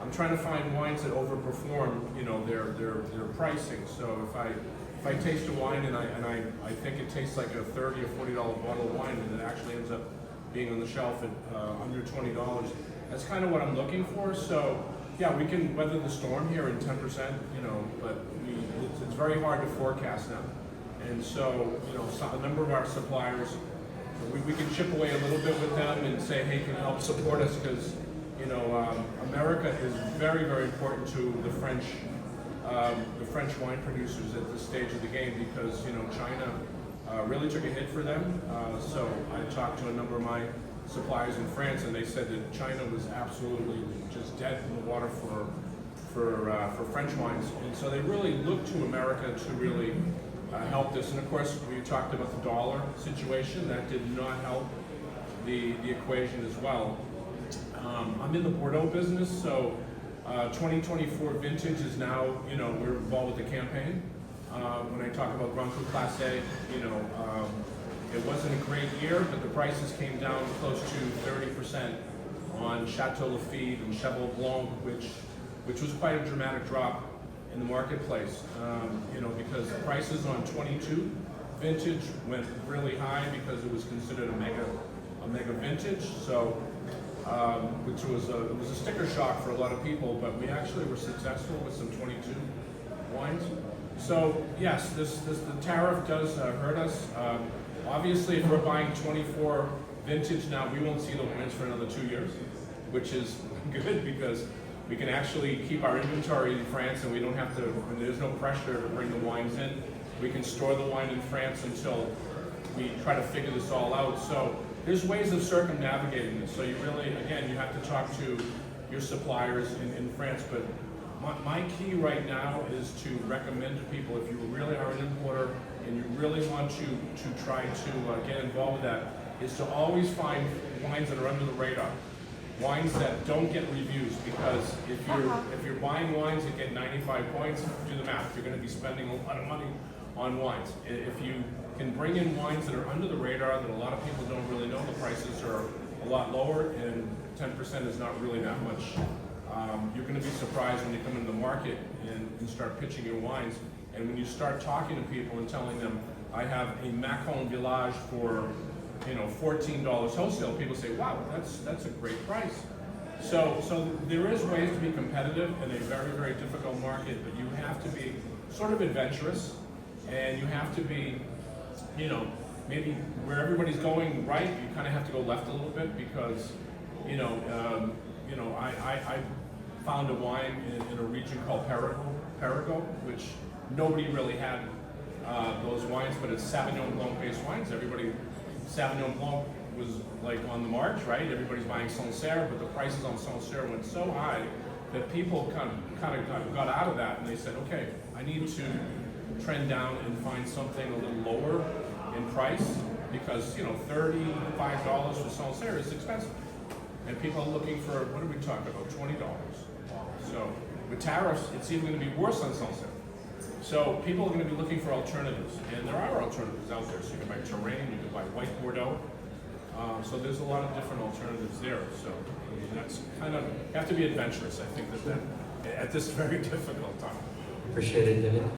I'm trying to find wines that overperform, you know, their pricing. So if I taste a wine and I think it tastes like a $30 or $40 bottle of wine, and it actually ends up being on the shelf at under $20, that's kind of what I'm looking for. So yeah, we can weather the storm here in 10%, you know, but it's very hard to forecast now. And so, you know, a number of our suppliers, we can chip away a little bit with them and say, hey, can you help support us? Because, you know, America is very, very important to the French wine producers at this stage of the game, because, you know, China really took a hit for them. So I talked to a number of my suppliers in France, and they said that China was absolutely just dead in the water for French wines. And so they really looked to America to really help this. And of course, we talked about the dollar situation. That did not help the equation as well. I'm in the Bordeaux business, so 2024 vintage is now, you know, we're involved with the campaign. When I talk about Grand Cru Class A, you know, it wasn't a great year, but the prices came down close to 30% on Chateau Lafite and Cheval Blanc, which was quite a dramatic drop in the marketplace. You know, because the prices on 22 vintage went really high because it was considered a mega vintage. So, which was it was a sticker shock for a lot of people, but we actually were successful with some 22 wines. So yes, the tariff does hurt us. Obviously, if we're buying 24 vintage now, we won't see the wines for another 2 years, which is good because we can actually keep our inventory in France, and we don't have to, and there's no pressure to bring the wines in. We can store the wine in France until we try to figure this all out. So there's ways of circumnavigating this. So you really, again, you have to talk to your suppliers in France. But my key right now is to recommend to people, if you really are an importer and you really want to try to get involved with that, is to always find wines that are under the radar. Wines that don't get reviews, because if you're buying wines that get 95 points, do the math. You're going to be spending a lot of money on wines. If you can bring in wines that are under the radar, that a lot of people don't really know, the prices are a lot lower, and 10% is not really that much. You're going to be surprised when you come into the market and start pitching your wines, and when you start talking to people and telling them, I have a Macon Village for, you know, $14 wholesale, people say, wow, that's a great price. So there is ways to be competitive in a very, very difficult market, but you have to be sort of adventurous, and you have to be, you know, maybe where everybody's going right, you kind of have to go left a little bit, because, you know, I found a wine in a region called Perigord, which nobody really had those wines, but it's Sauvignon Blanc based wines. Sauvignon Blanc was like on the march, right? Everybody's buying Sancerre, but the prices on Sancerre went so high that people kind of got out of that, and they said, okay, I need to trend down and find something a little lower in price, because, you know, $35 for Sancerre is expensive. And people are looking for, what are we talking about, $20. So with tariffs, it's even going to be worse on Sancerre. So people are going to be looking for alternatives, and there are alternatives out there. So you can buy Terrain, you can buy White Bordeaux. So there's a lot of different alternatives there. So I mean, that's kind of, you have to be adventurous, I think, that at this very difficult time. Appreciate it, David.